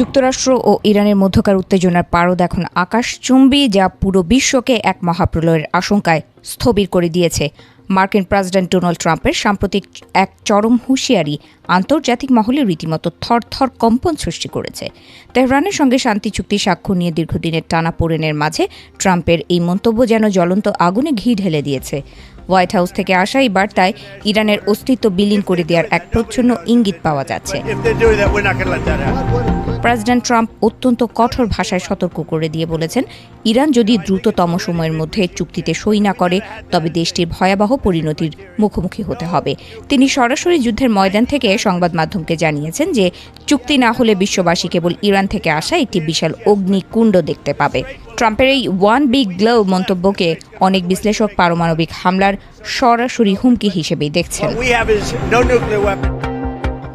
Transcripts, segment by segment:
যুক্তরাষ্ট্র ও ইরানের মধ্যকার উত্তেজনার পারদ এখন আকাশচুম্বী, যা পুরো বিশ্বকে এক মহাপ্রলয়ের আশঙ্কায় স্থবির করে দিয়েছে। মার্কিন প্রেসিডেন্ট ডোনাল্ড ট্রাম্পের সাম্প্রতিক এক চরম হুঁশিয়ারি আন্তর্জাতিক মহলে রীতিমতো থরথর কম্পন সৃষ্টি করেছে। তেহরানের সঙ্গে শান্তি চুক্তি স্বাক্ষর নিয়ে দীর্ঘদিনের টানাপোড়েনের মাঝে ট্রাম্পের এই মন্তব্য যেন জ্বলন্ত আগুনে ঘি ঢেলে দিয়েছে। হোয়াইট হাউস থেকে আসা এই বার্তায় ইরানের অস্তিত্ব বিলীন করে দেওয়ার এক প্রচ্ছন্ন ইঙ্গিত পাওয়া যাচ্ছে। প্রেসিডেন্ট ট্রাম্প অত্যন্ত কঠোর ভাষায় সতর্ক করে দিয়ে বলেছেন, ইরান যদি দ্রুততম সময়ের মধ্যে চুক্তিতে সই না করে তবে দেশটির ভয়াবহ পরিণতির মুখোমুখি হতে হবে। তিনি সরাসরি যুদ্ধের ময়দান থেকে সংবাদ মাধ্যমকে জানিয়েছেন যে চুক্তি না হলে বিশ্ববাসী কেবল ইরান থেকে আসা একটি বিশাল অগ্নিকুণ্ড দেখতে পাবে। ট্রাম্পের এই ওয়ান বিগ গ্লো মন্তব্যকে অনেক বিশ্লেষক পারমাণবিক হামলার সরাসরি হুমকি হিসেবেই দেখছেন।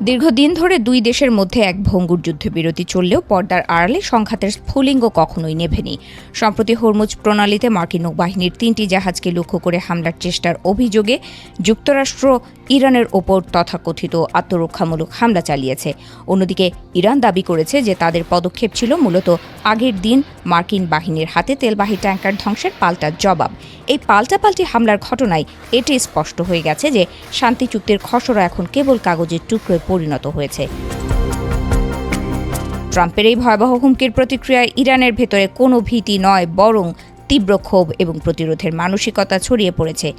দীর্ঘদিন ধরে দুই দেশের মধ্যে এক ভঙ্গুর যুদ্ধবিরতি চললেও পর্দার আড়ালে সংঘাতের স্ফুলিঙ্গ কখনোই নেভেনি। সম্প্রতি হরমুজ প্রণালীতে মার্কিন নৌবাহিনীর 3টি জাহাজকে লক্ষ্য করে হামলার চেষ্টার অভিযোগে যুক্তরাষ্ট্র ইরানের ওপর তথাকথিত আত্মরক্ষামূলক হামলা চালিয়েছে। অন্যদিকে ইরান দাবি করেছে যে তাদের পদক্ষেপ ছিল মূলত আগের দিন মার্কিন বাহিনীর হাতে তেলবাহী ট্যাঙ্কার ধ্বংসের পাল্টা জবাব। এই পাল্টাপাল্টি হামলার ঘটনায় এটি স্পষ্ট হয়ে গেছে যে শান্তি চুক্তির খসড়া এখন কেবল কাগজের টুকরোয় পরিণত হয়েছে। ট্রাম্পের এই ভয়াবহ হুমকির প্রতিক্রিয়ায় ইরানের ভেতরে কোনো ভীতি নয়, বরং তীব্র ক্ষোভ এবং প্রতিরোধের মানসিকতা ছড়িয়ে পড়েছে।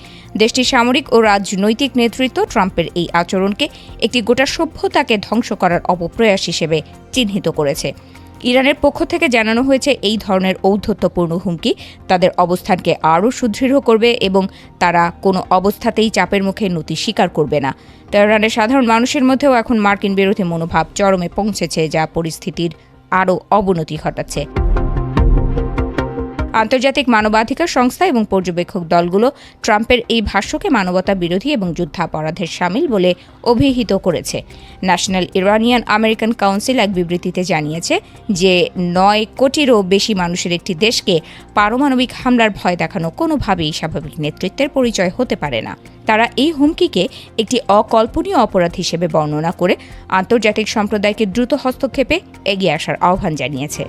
দেশটির সামরিক ও রাজনৈতিক নেতৃত্ব ট্রাম্পের এই আচরণকে একটি গোটা সভ্যতাকে ধ্বংস করার অপপ্রয়াস হিসেবে চিহ্নিত করেছে। ইরানের পক্ষ থেকে জানানো হয়েছে, এই ধরনের ঔদ্ধত্যপূর্ণ হুমকি তাদের অবস্থানকে আরও সুদৃঢ় করবে এবং তারা কোনো অবস্থাতেই চাপের মুখে নতি স্বীকার করবে না। তেহরানের সাধারণ মানুষের মধ্যেও এখন মার্কিন বিরোধী মনোভাব চরমে পৌঁছেছে, যা পরিস্থিতির আরও অবনতি ঘটাচ্ছে। আন্তর্জাতিক মানবাধিকার সংস্থা এবং পর্যবেক্ষক দলগুলো ট্রাম্পের এই ভাষ্যকে মানবতা বিরোধী এবং যুদ্ধাপরাধের শামিল বলে অভিহিত করেছে। ন্যাশনাল ইরানিয়ান আমেরিকান কাউন্সিল এক বিবৃতিতে জানিয়েছে যে 9 কোটিরও বেশি মানুষের একটি দেশকে পারমাণবিক হামলার ভয় দেখানো কোনোভাবেই স্বাভাবিক নেতৃত্বের পরিচয় হতে পারে না। তারা এই হুমকিকে একটি অকল্পনীয় অপরাধ হিসেবে বর্ণনা করে আন্তর্জাতিক সম্প্রদায়কে দ্রুত হস্তক্ষেপে এগিয়ে আসার আহ্বান জানিয়েছে।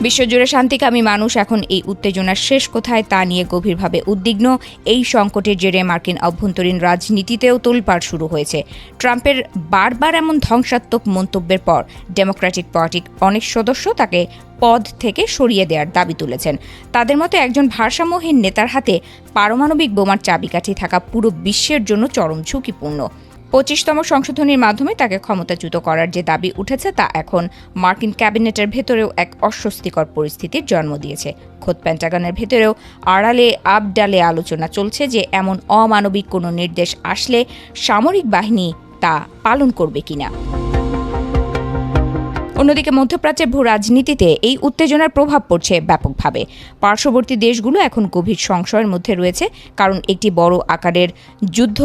বিশ্বজুড়ে শান্তিকামী মানুষ এখন এই উত্তেজনার শেষ কোথায় তা নিয়ে গভীরভাবে উদ্বিগ্ন। এই সংকটের জেরে মার্কিন অভ্যন্তরীণ রাজনীতিতেও তোলপাড় শুরু হয়েছে। ট্রাম্পের বারবার এমন ধ্বংসাত্মক মন্তব্যের পর ডেমোক্রেটিক পার্টির অনেক সদস্য তাকে পদ থেকে সরিয়ে দেওয়ার দাবি তুলেছেন। তাদের মতে একজন ভারসাম্যহীন নেতার হাতে পারমাণবিক বোমার চাবিকাঠি থাকা পুরো বিশ্বের জন্য চরম ঝুঁকিপূর্ণ। 25তম সংশোধনীর মাধ্যমে তাকে ক্ষমতাচ্যুত করার যে দাবি উঠেছে তা এখন মার্কিন ক্যাবিনেটের ভেতরেও এক অস্বস্তিকর পরিস্থিতির জন্ম দিয়েছে। খোদ পেন্টাগনের ভেতরেও আড়ালে আবডালে আলোচনা চলছে যে এমন অমানবিক কোনো নির্দেশ আসলে সামরিক বাহিনী তা পালন করবে কিনা। অন্যদিকে মধ্যপ্রাচ্যের ভূ রাজনীতিতে এই উত্তেজনার প্রভাব পড়ছে ব্যাপকভাবে। পার্শ্ববর্তী দেশগুলো এখন গভীর সংশয়ের মধ্যে রয়েছে, কারণ একটি বড় আকারের যুদ্ধ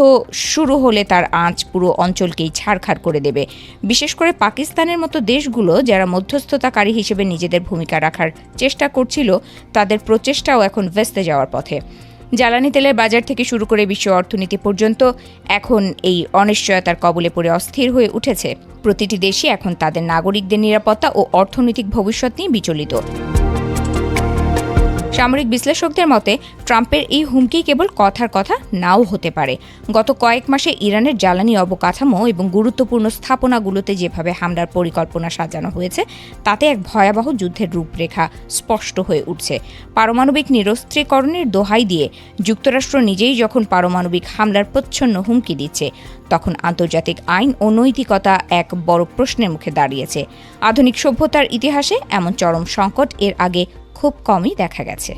শুরু হলে তার আঁচ পুরো অঞ্চলকেই ছাড়খাড় করে দেবে। বিশেষ করে পাকিস্তানের মতো দেশগুলো, যারা মধ্যস্থতাকারী হিসেবে নিজেদের ভূমিকা রাখার চেষ্টা করছিল, তাদের প্রচেষ্টাও এখন ভেস্তে যাওয়ার পথে। জ্বালানি তেলের বাজার থেকে শুরু করে বিশ্ব অর্থনীতি পর্যন্ত এখন এই অনিশ্চয়তার কবলে পড়ে অস্থির হয়ে উঠেছে। প্রতিটি দেশই এখন তাদের নাগরিকদের নিরাপত্তা ও অর্থনৈতিক ভবিষ্যৎ নিয়ে বিচলিত। সামরিক বিশ্লেষকদের মতে ট্রাম্পের এই হুমকি কেবল কথার কথা নাও হতে পারে। গত কয়েক মাসে ইরানের জ্বালানি অবকাঠামো এবং গুরুত্বপূর্ণ স্থাপনাগুলোতে যেভাবে হামলার পরিকল্পনা সাজানো হয়েছে, তাতে এক ভয়াবহ যুদ্ধের রূপরেখা স্পষ্ট হয়ে উঠছে। পারমাণবিক নিরস্ত্রীকরণের দোহাই দিয়ে যুক্তরাষ্ট্র নিজেই যখন পারমাণবিক হামলার প্রচ্ছন্ন হুমকি দিচ্ছে, তখন আন্তর্জাতিক আইন ও নৈতিকতা এক বড় প্রশ্নের মুখে দাঁড়িয়েছে। আধুনিক সভ্যতার ইতিহাসে এমন চরম সংকট এর আগে খুব কমই দেখা গেছে।